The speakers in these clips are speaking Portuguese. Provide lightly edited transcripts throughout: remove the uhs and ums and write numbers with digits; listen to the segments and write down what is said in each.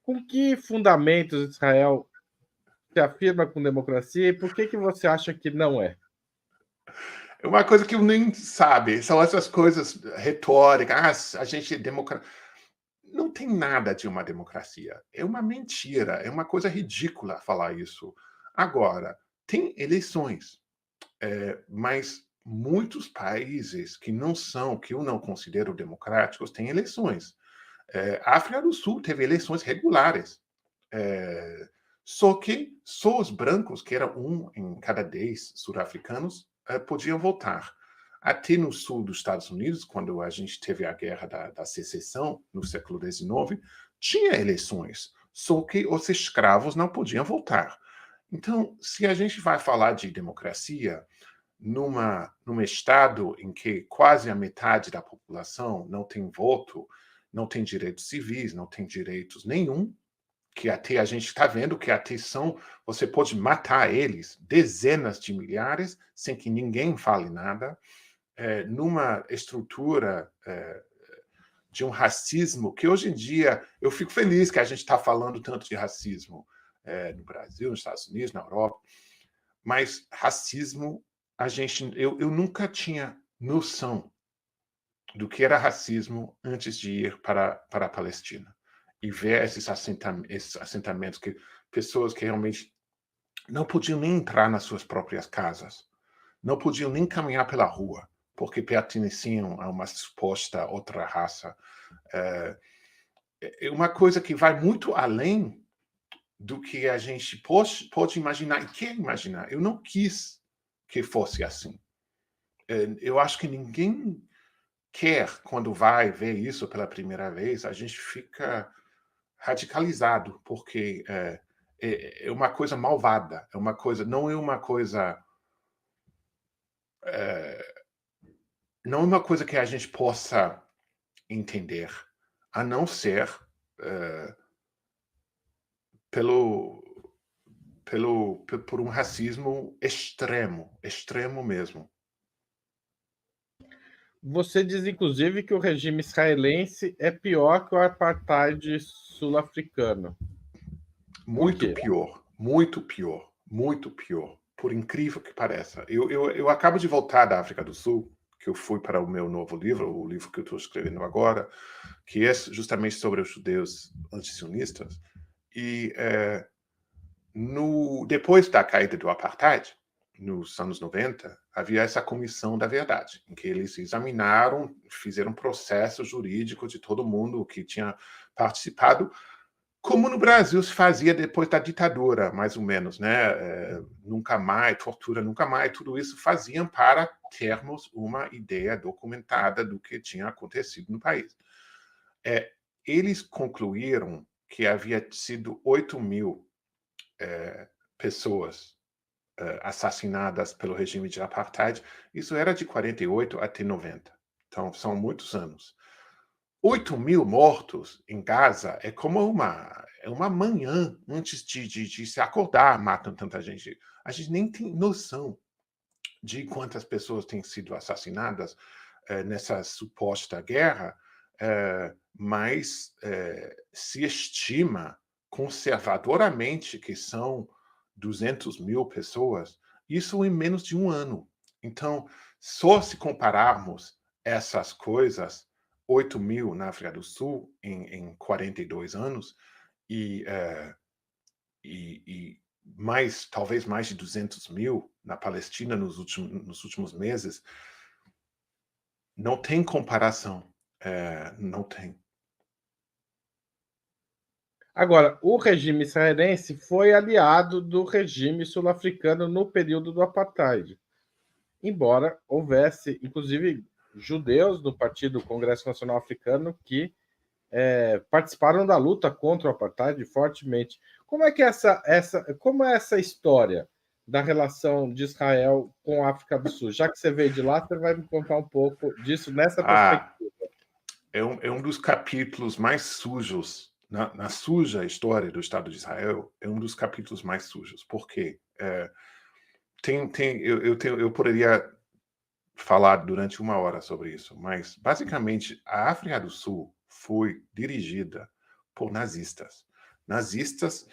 Com que fundamentos Israel se afirma com democracia e por que você acha que não é? É uma coisa que eu nem sabe. São essas coisas retóricas. A gente é democrata. Não tem nada de uma democracia. É uma mentira. É uma coisa ridícula falar isso. Agora, tem eleições, mas muitos países que eu não considero democráticos, têm eleições. A África do Sul teve eleições regulares. É, só que só os brancos, que era 1 em cada 10 sul-africanos, podiam votar. Até no sul dos Estados Unidos, quando a gente teve a guerra da secessão, no século XIX, tinha eleições, só que os escravos não podiam votar. Então, se a gente vai falar de democracia, num estado em que quase a metade da população não tem voto, não tem direitos civis, não tem direitos nenhum, que até a gente está vendo que até você pode matar eles, dezenas de milhares, sem que ninguém fale nada, numa estrutura de um racismo que hoje em dia eu fico feliz que a gente está falando tanto de racismo no Brasil, nos Estados Unidos, na Europa, mas racismo eu nunca tinha noção do que era racismo antes de ir para a Palestina e ver esses assentamentos, que pessoas que realmente não podiam nem entrar nas suas próprias casas, não podiam nem caminhar pela rua, porque pertenciam a uma suposta outra raça. É uma coisa que vai muito além do que a gente pode imaginar e quer imaginar. Eu não quis que fosse assim. Eu acho que ninguém quer, quando vai ver isso pela primeira vez, a gente fica radicalizado, porque é uma coisa malvada, não é uma coisa, não é uma coisa que a gente possa entender, a não ser eh, pelo, por um racismo extremo, extremo mesmo. Você diz, inclusive, que o regime israelense é pior que o apartheid sul-africano. Por Muito quê? pior, muito pior, muito pior, por incrível que pareça. Eu acabo de voltar da África do Sul, que eu fui para o meu novo livro, o livro que eu estou escrevendo agora, que é justamente sobre os judeus antisionistas. E depois da caída do apartheid, nos anos 90, havia essa comissão da verdade, em que eles examinaram, fizeram um processo jurídico de todo mundo que tinha participado, como no Brasil se fazia depois da ditadura, mais ou menos, né? Nunca mais, tortura nunca mais, tudo isso faziam para termos uma ideia documentada do que tinha acontecido no país. Eles concluíram que havia sido 8.000 pessoas assassinadas pelo regime de apartheid. Isso era de 48 até 90. Então, são muitos anos. 8.000 mortos em Gaza é como uma manhã antes de se acordar, matam tanta gente. A gente nem tem noção de quantas pessoas têm sido assassinadas nessa suposta guerra, mas se estima conservadoramente que são 200.000 pessoas, isso em menos de um ano. Então, só se compararmos essas coisas, 8.000 na África do Sul em 42 anos, e, talvez mais de 200.000 na Palestina nos últimos meses, não tem comparação. Não tem. Agora, o regime israelense foi aliado do regime sul-africano no período do apartheid, embora houvesse, inclusive, judeus do Partido Congresso Nacional Africano que participaram da luta contra o apartheid fortemente. Como é que como é essa história da relação de Israel com a África do Sul? Já que você veio de lá, você vai me contar um pouco disso nessa perspectiva. É um dos capítulos mais sujos, na suja história do Estado de Israel, é um dos capítulos mais sujos. Por quê? Eu poderia falar durante uma hora sobre isso, mas, basicamente, a África do Sul foi dirigida por nazistas. nazistas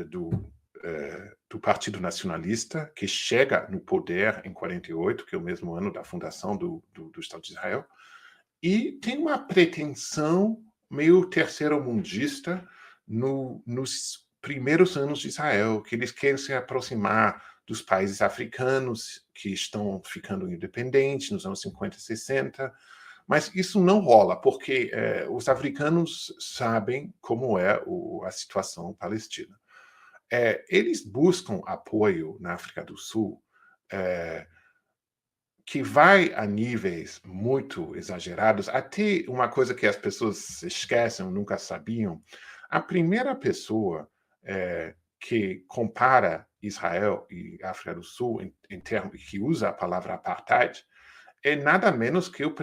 do Partido Nacionalista, que chega no poder em 48, que é o mesmo ano da fundação do Estado de Israel, e tem uma pretensão meio terceiro-mundista nos primeiros anos de Israel, que eles querem se aproximar dos países africanos que estão ficando independentes nos anos 50 e 60, mas isso não rola, porque os africanos sabem como é a situação palestina. Eles buscam apoio na África do Sul, que vai a níveis muito exagerados, até uma coisa que as pessoas esquecem, nunca sabiam. A primeira pessoa que compara Israel e África do Sul em termos que usa a palavra apartheid é nada menos que o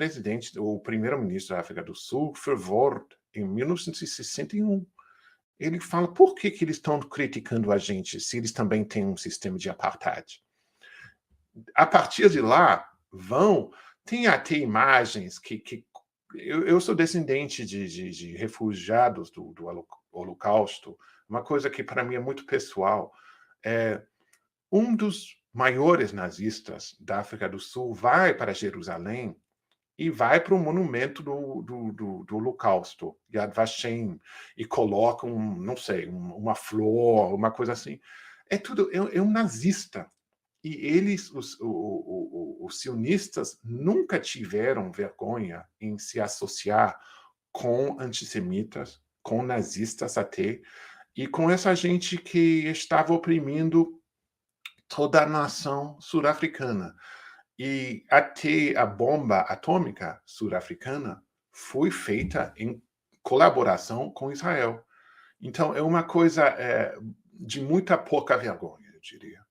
primeiro-ministro da África do Sul, Verwoerd, em 1961. Ele fala, por que eles estão criticando a gente se eles também têm um sistema de apartheid? A partir de lá, tem até imagens que eu sou descendente de refugiados do Holocausto, uma coisa que para mim é muito pessoal. Um dos maiores nazistas da África do Sul vai para Jerusalém e vai para o monumento do Holocausto, Yad Vashem, e coloca não sei, uma flor, uma coisa assim. É um nazista. E eles, os sionistas, nunca tiveram vergonha em se associar com antissemitas, com nazistas até, e com essa gente que estava oprimindo toda a nação sul-africana. E até a bomba atômica sul-africana foi feita em colaboração com Israel. Então, é uma coisa de muita pouca vergonha, eu diria.